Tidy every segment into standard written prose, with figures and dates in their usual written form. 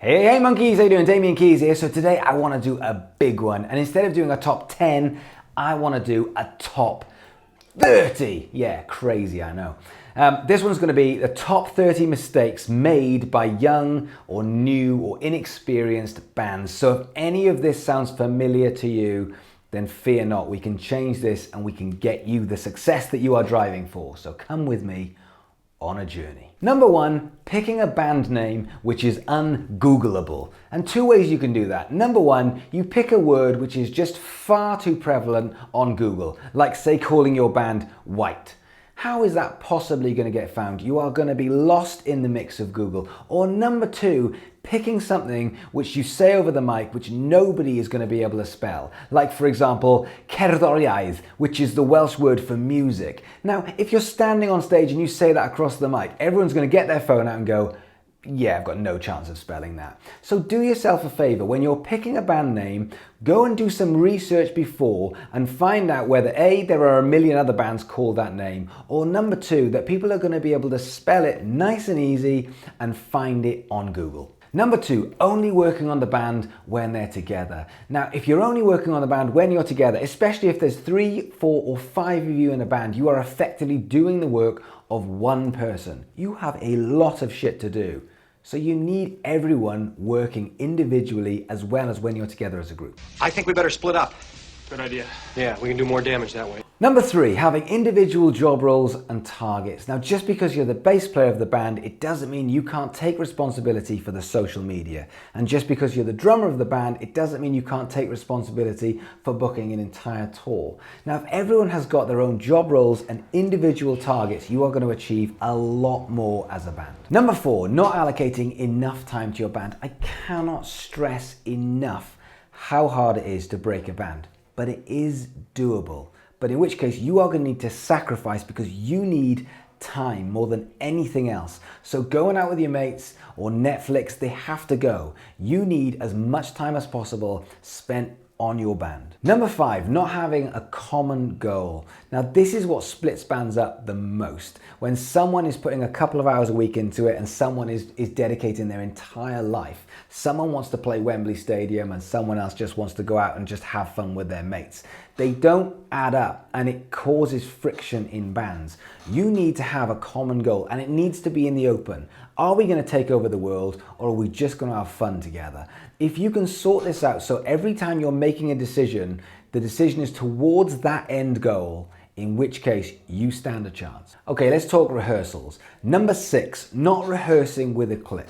Hey monkeys, how you doing? Damian Keyes here. So today I want to do a big one, and instead of doing a top 10, I want to do a top 30. Yeah, crazy, I know. This one's going to be the top 30 mistakes made by young or new or inexperienced bands. So if any of this sounds familiar to you, then fear not, we can change this and we can get you the success that you are driving for. So come with me on a journey. Number one, picking a band name which is ungoogleable. And two ways you can do that. Number one, you pick a word which is just far too prevalent on Google, like say calling your band White. How is that possibly going to get found? You are going to be lost in the mix of Google. Or number two, picking something which you say over the mic which nobody is going to be able to spell. Like for example, cerddoriaeth, which is the Welsh word for music. Now, if you're standing on stage and you say that across the mic, everyone's going to get their phone out and go, yeah, I've got no chance of spelling that. So do yourself a favor, when you're picking a band name, go and do some research before and find out whether A, there are a million other bands called that name, or number two, that people are going to be able to spell it nice and easy and find it on Google. Number two, only working on the band when they're together. Now, if you're only working on the band when you're together, especially if there's 3, 4, or 5 of you in a band, you are effectively doing the work of one person. You have a lot of shit to do. So you need everyone working individually as well as when you're together as a group. I think we better split up. Good idea. Yeah, we can do more damage that way. Number three, having individual job roles and targets. Now, just because you're the bass player of the band, it doesn't mean you can't take responsibility for the social media. And just because you're the drummer of the band, it doesn't mean you can't take responsibility for booking an entire tour. Now, if everyone has got their own job roles and individual targets, you are going to achieve a lot more as a band. Number four, not allocating enough time to your band. I cannot stress enough how hard it is to break a band, but it is doable. But in which case you are going to need to sacrifice because you need time more than anything else. So going out with your mates or Netflix, they have to go. You need as much time as possible spent on your band. Number five, not having a common goal. Now this is what splits bands up the most. When someone is putting a couple of hours a week into it and someone is dedicating their entire life. Someone wants to play Wembley Stadium and someone else just wants to go out and just have fun with their mates. They don't add up and it causes friction in bands. You need to have a common goal and it needs to be in the open. Are we going to take over the world or are we just going to have fun together? If you can sort this out so every time you're making a decision, the decision is towards that end goal, in which case you stand a chance. Okay, let's talk rehearsals. Number six, not rehearsing with a click.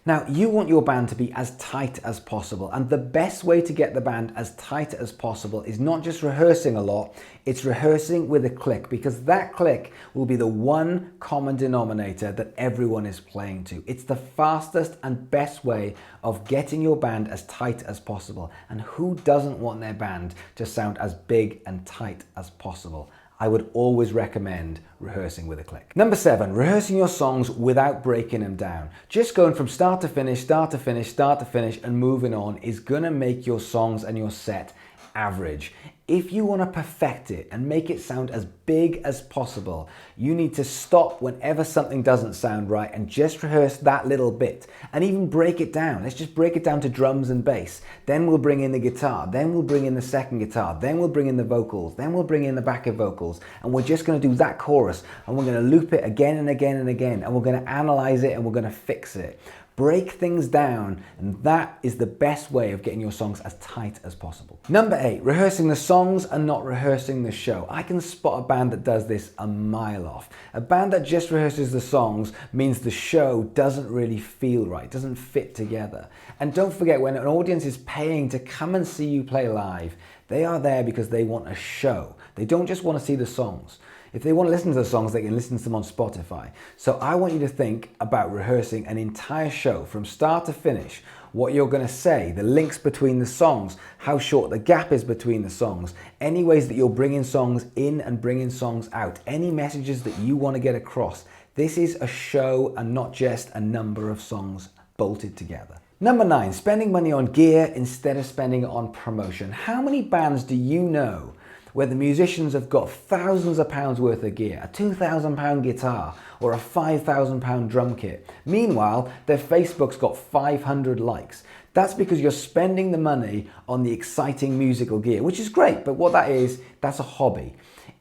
Now, you want your band to be as tight as possible, and the best way to get the band as tight as possible is not just rehearsing a lot, it's rehearsing with a click, because that click will be the one common denominator that everyone is playing to. It's the fastest and best way of getting your band as tight as possible, and who doesn't want their band to sound as big and tight as possible? I would always recommend rehearsing with a click. Number seven, rehearsing your songs without breaking them down. Just going from start to finish, start to finish, start to finish, and moving on is gonna make your songs and your set average. If you want to perfect it and make it sound as big as possible, you need to stop whenever something doesn't sound right and just rehearse that little bit and even break it down. Let's just break it down to drums and bass. Then we'll bring in the guitar, then we'll bring in the second guitar, then we'll bring in the vocals, then we'll bring in the backup vocals, and we're just going to do that chorus and we're going to loop it again and again and again, and we're going to analyze it and we're going to fix it. Break things down, and that is the best way of getting your songs as tight as possible. Number eight, rehearsing the songs and not rehearsing the show. I can spot a band that does this a mile off. A band that just rehearses the songs means the show doesn't really feel right, doesn't fit together. And don't forget, when an audience is paying to come and see you play live, they are there because they want a show. They don't just want to see the songs. If they want to listen to the songs, they can listen to them on Spotify. So I want you to think about rehearsing an entire show from start to finish, what you're going to say, the links between the songs, how short the gap is between the songs, any ways that you're bringing songs in and bringing songs out, any messages that you want to get across. This is a show and not just a number of songs bolted together. Number nine, spending money on gear instead of spending it on promotion. How many bands do you know where the musicians have got thousands of pounds worth of gear, a £2,000 guitar or a £5,000 drum kit. Meanwhile, their Facebook's got 500 likes. That's because you're spending the money on the exciting musical gear, which is great, but what that is, that's a hobby.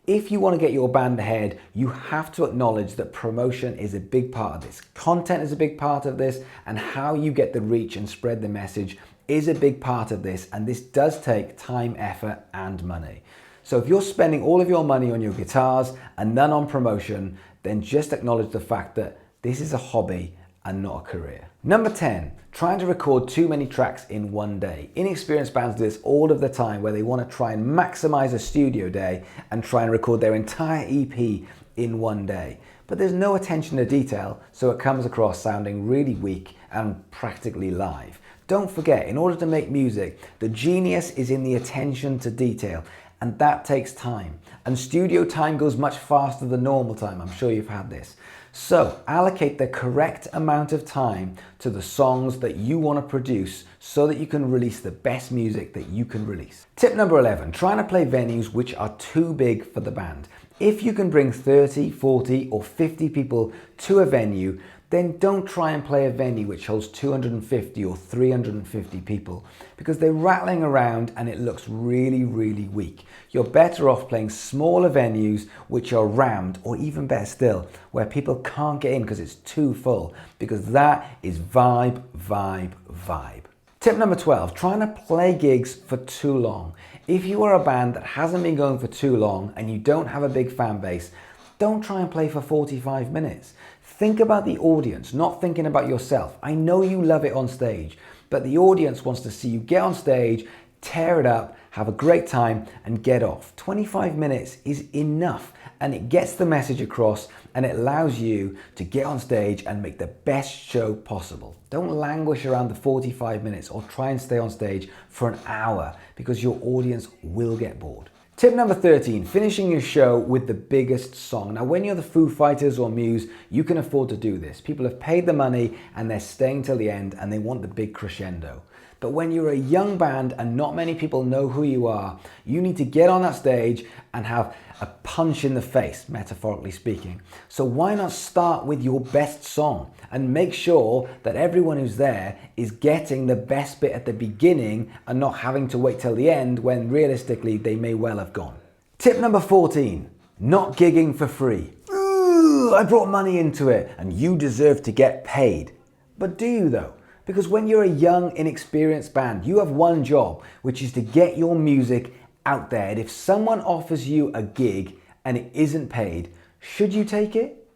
If you want to get your band ahead, you have to acknowledge that promotion is a big part of this. Content is a big part of this, and how you get the reach and spread the message is a big part of this, and this does take time, effort, and money. So if you're spending all of your money on your guitars and none on promotion, then just acknowledge the fact that this is a hobby and not a career. Number 10, trying to record too many tracks in one day. Inexperienced bands do this all of the time, where they want to try and maximize a studio day and try and record their entire EP in one day. But there's no attention to detail, so it comes across sounding really weak and practically live. Don't forget, in order to make music, the genius is in the attention to detail, and that takes time. And studio time goes much faster than normal time. I'm sure you've had this. So allocate the correct amount of time to the songs that you want to produce so that you can release the best music that you can release. Tip number 11, trying to play venues which are too big for the band. If you can bring 30, 40 or 50 people to a venue, then don't try and play a venue which holds 250 or 350 people, because they're rattling around and it looks really, really weak. You're better off playing smaller venues which are rammed, or even better still, where people can't get in because it's too full, because that is vibe, vibe, vibe. Tip number 12, trying to play gigs for too long. If you are a band that hasn't been going for too long and you don't have a big fan base, don't try and play for 45 minutes. Think about the audience, not thinking about yourself. I know you love it on stage, but the audience wants to see you get on stage, tear it up, have a great time, and get off. 25 minutes is enough, and it gets the message across, and it allows you to get on stage and make the best show possible. Don't languish around the 45 minutes or try and stay on stage for an hour, because your audience will get bored. Tip number 13, finishing your show with the biggest song. Now, when you're the Foo Fighters or Muse, you can afford to do this. People have paid the money and they're staying till the end and they want the big crescendo. But when you're a young band and not many people know who you are, you need to get on that stage and have a punch in the face, metaphorically speaking. So why not start with your best song and make sure that everyone who's there is getting the best bit at the beginning and not having to wait till the end when realistically they may well have gone. Tip number 14, not gigging for free. Ooh, I brought money into it and you deserve to get paid. But do you though? Because when you're a young, inexperienced band, you have one job, which is to get your music out there. And if someone offers you a gig and it isn't paid, should you take it?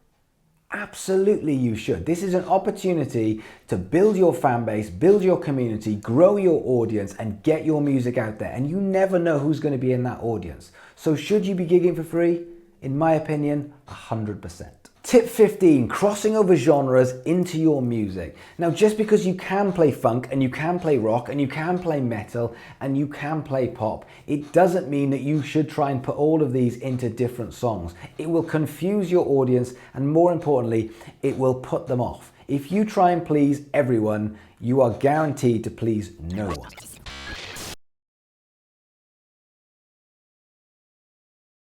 Absolutely you should. This is an opportunity to build your fan base, build your community, grow your audience, and get your music out there. And you never know who's going to be in that audience. So should you be gigging for free? In my opinion, 100%. Tip 15, crossing over genres into your music. Now, just because you can play funk and you can play rock and you can play metal and you can play pop, it doesn't mean that you should try and put all of these into different songs. It will confuse your audience, and more importantly, it will put them off. If you try and please everyone, you are guaranteed to please no one.